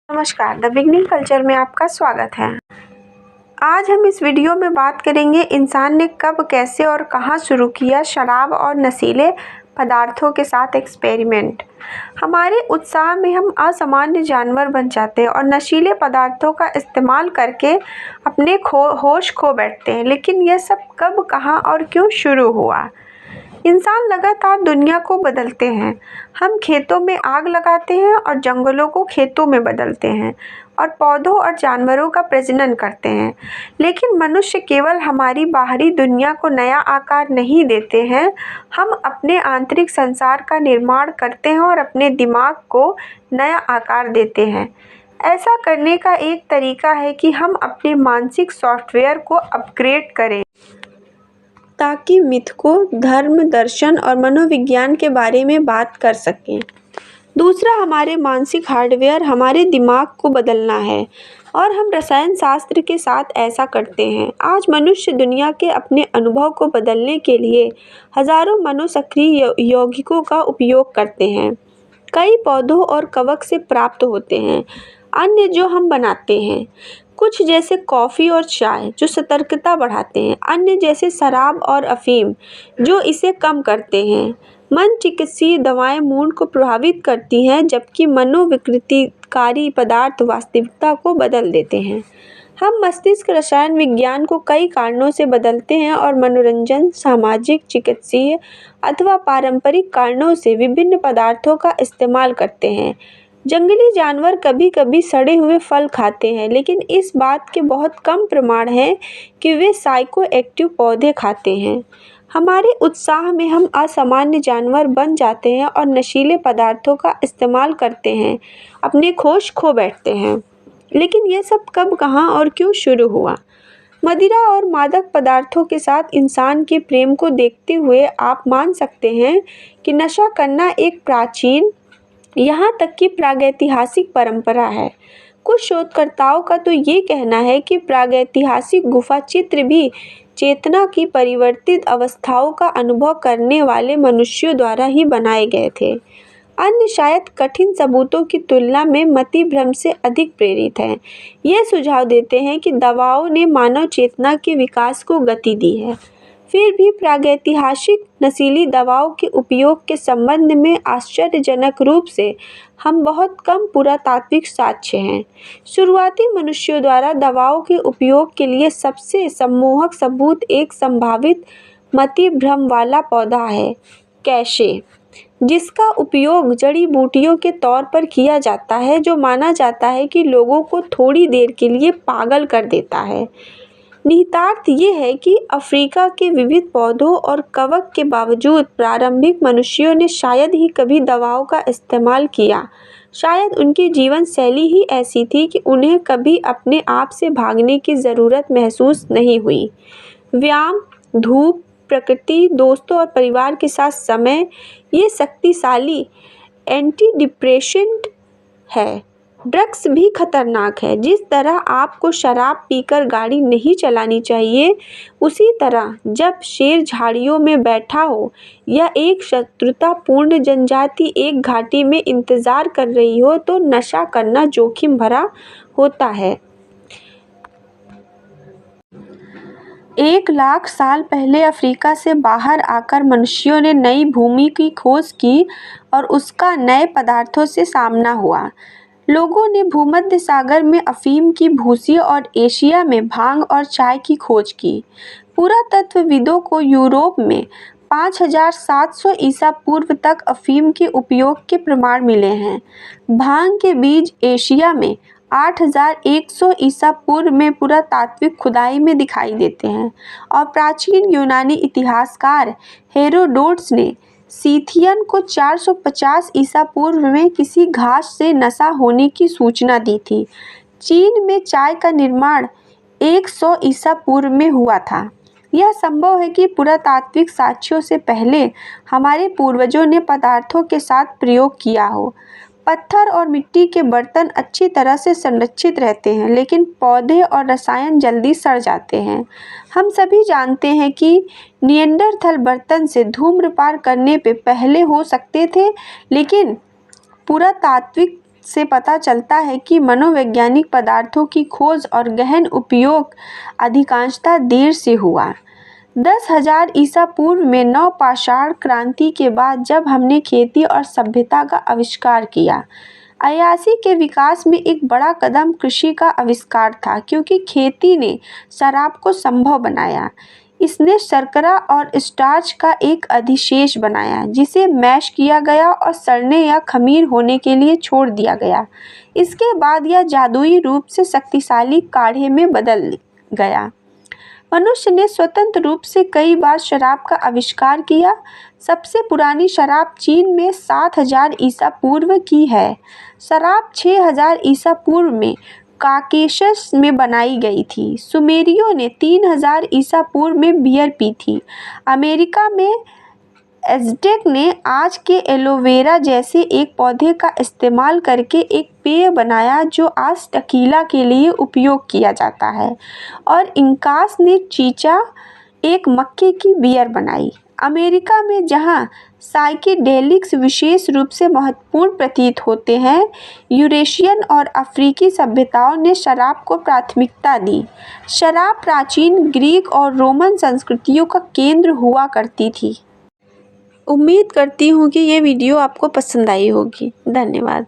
नमस्कार, the beginning culture में आपका स्वागत है। आज हम इस वीडियो में बात करेंगे इंसान ने कब, कैसे और कहां शुरू किया शराब और नशीले पदार्थों के साथ एक्सपेरिमेंट। हमारे उत्साह में हम असामान्य जानवर बन जाते हैं और नशीले पदार्थों का इस्तेमाल करके अपने होश खो बैठते हैं। लेकिन यह सब कब, कहां और क्यों शुरू हुआ? इंसान लगातार दुनिया को बदलते हैं। हम खेतों में आग लगाते हैं और जंगलों को खेतों में बदलते हैं और पौधों और जानवरों का प्रजनन करते हैं। लेकिन मनुष्य केवल हमारी बाहरी दुनिया को नया आकार नहीं देते हैं, हम अपने आंतरिक संसार का निर्माण करते हैं और अपने दिमाग को नया आकार देते हैं। ऐसा करने का एक तरीका है कि हम अपने मानसिक सॉफ्टवेयर को अपग्रेड करें ताकि मिथकों, धर्म, दर्शन और मनोविज्ञान के बारे में बात कर सकें। दूसरा, हमारे मानसिक हार्डवेयर, हमारे दिमाग को बदलना है और हम रसायन शास्त्र के साथ ऐसा करते हैं। आज मनुष्य दुनिया के अपने अनुभव को बदलने के लिए हजारों मनोसक्रिय यौगिकों का उपयोग करते हैं। कई पौधों और कवक से प्राप्त होते हैं, अन्य जो हम बनाते हैं। कुछ जैसे कॉफ़ी और चाय जो सतर्कता बढ़ाते हैं, अन्य जैसे शराब और अफीम जो इसे कम करते हैं। मन चिकित्सीय दवाएं मूड को प्रभावित करती हैं, जबकि मनोविकृतिकारी पदार्थ वास्तविकता को बदल देते हैं। हम मस्तिष्क रसायन विज्ञान को कई कारणों से बदलते हैं और मनोरंजन, सामाजिक, चिकित्सीय अथवा पारंपरिक कारणों से विभिन्न पदार्थों का इस्तेमाल करते हैं। जंगली जानवर कभी कभी सड़े हुए फल खाते हैं, लेकिन इस बात के बहुत कम प्रमाण हैं कि वे साइकोएक्टिव पौधे खाते हैं। हमारे उत्साह में हम असामान्य जानवर बन जाते हैं और नशीले पदार्थों का इस्तेमाल करते हैं, अपने होश खो बैठते हैं। लेकिन यह सब कब, कहां और क्यों शुरू हुआ? मदिरा और मादक पदार्थों के साथ इंसान के प्रेम को देखते हुए आप मान सकते हैं कि नशा करना एक प्राचीन, यहाँ तक कि प्रागैतिहासिक परंपरा है। कुछ शोधकर्ताओं का तो ये कहना है कि प्रागैतिहासिक गुफा चित्र भी चेतना की परिवर्तित अवस्थाओं का अनुभव करने वाले मनुष्यों द्वारा ही बनाए गए थे। अन्य शायद कठिन सबूतों की तुलना में मति भ्रम से अधिक प्रेरित हैं। ये सुझाव देते हैं कि दवाओं ने मानव चेतना के विकास को गति दी है। फिर भी प्रागैतिहासिक नशीली दवाओं के उपयोग के संबंध में आश्चर्यजनक रूप से हम बहुत कम पुरातात्विक साक्ष्य हैं। शुरुआती मनुष्यों द्वारा दवाओं के उपयोग के लिए सबसे सम्मोहक सबूत एक संभावित मति भ्रम वाला पौधा है, कैशे, जिसका उपयोग जड़ी बूटियों के तौर पर किया जाता है, जो माना जाता है कि लोगों को थोड़ी देर के लिए पागल कर देता है। निहितार्थ ये है कि अफ्रीका के विविध पौधों और कवक के बावजूद प्रारंभिक मनुष्यों ने शायद ही कभी दवाओं का इस्तेमाल किया। शायद उनकी जीवन शैली ही ऐसी थी कि उन्हें कभी अपने आप से भागने की ज़रूरत महसूस नहीं हुई। व्यायाम, धूप, प्रकृति, दोस्तों और परिवार के साथ समय, ये शक्तिशाली एंटी डिप्रेसेंट है। ड्रग्स भी खतरनाक है। जिस तरह आपको शराब पीकर गाड़ी नहीं चलानी चाहिए, उसी तरह जब शेर झाड़ियों में बैठा हो या एक शत्रुतापूर्ण जनजाति एक घाटी में इंतजार कर रही हो, तो नशा करना जोखिम भरा होता है। 1 लाख साल पहले अफ्रीका से बाहर आकर मनुष्यों ने नई भूमि की खोज की और उसका नए पदार्थों से सामना हुआ। लोगों ने भूमध्य सागर में अफीम की भूसी और एशिया में भांग और चाय की खोज की। पुरातत्वविदों को यूरोप में 5700 ईसा पूर्व तक अफीम के उपयोग के प्रमाण मिले हैं। भांग के बीज एशिया में 8100 ईसा पूर्व में पुरातात्विक खुदाई में दिखाई देते हैं और प्राचीन यूनानी इतिहासकार हेरोडोटस ने सीथियन को 450 ईसा पूर्व में किसी घास से नशा होने की सूचना दी थी। चीन में चाय का निर्माण 100 ईसा पूर्व में हुआ था। यह संभव है कि पुरातात्विक साक्ष्यों से पहले हमारे पूर्वजों ने पदार्थों के साथ प्रयोग किया हो। पत्थर और मिट्टी के बर्तन अच्छी तरह से संरक्षित रहते हैं, लेकिन पौधे और रसायन जल्दी सड़ जाते हैं। हम सभी जानते हैं कि निएंडरथल बर्तन से धूम्रपान करने पे पहले हो सकते थे, लेकिन पुरातात्विक से पता चलता है कि मनोवैज्ञानिक पदार्थों की खोज और गहन उपयोग अधिकांशतः देर से हुआ। 10,000 ईसा पूर्व में नवपाषाण क्रांति के बाद जब हमने खेती और सभ्यता का आविष्कार किया, अयासी के विकास में एक बड़ा कदम कृषि का आविष्कार था, क्योंकि खेती ने शराब को संभव बनाया। इसने शर्करा और स्टार्च का एक अधिशेष बनाया जिसे मैश किया गया और सड़ने या खमीर होने के लिए छोड़ दिया गया। इसके बाद यह जादुई रूप से शक्तिशाली काढ़े में बदल गया। मनुष्य ने स्वतंत्र रूप से कई बार शराब का आविष्कार किया। सबसे पुरानी शराब चीन में 7,000 ईसा पूर्व की है। शराब 6,000 ईसा पूर्व में काकेशस में बनाई गई थी। सुमेरियों ने 3,000 ईसा पूर्व में बियर पी थी। अमेरिका में एज़टेक ने आज के एलोवेरा जैसे एक पौधे का इस्तेमाल करके एक पेय बनाया जो आज टकीला के लिए उपयोग किया जाता है, और इंकास ने चीचा, एक मक्के की बियर बनाई। अमेरिका में जहाँ साइकेडेलिक्स विशेष रूप से महत्वपूर्ण प्रतीत होते हैं, यूरेशियन और अफ्रीकी सभ्यताओं ने शराब को प्राथमिकता दी। शराब प्राचीन ग्रीक और रोमन संस्कृतियों का केंद्र हुआ करती थी। उम्मीद करती हूँ कि ये वीडियो आपको पसंद आई होगी। धन्यवाद।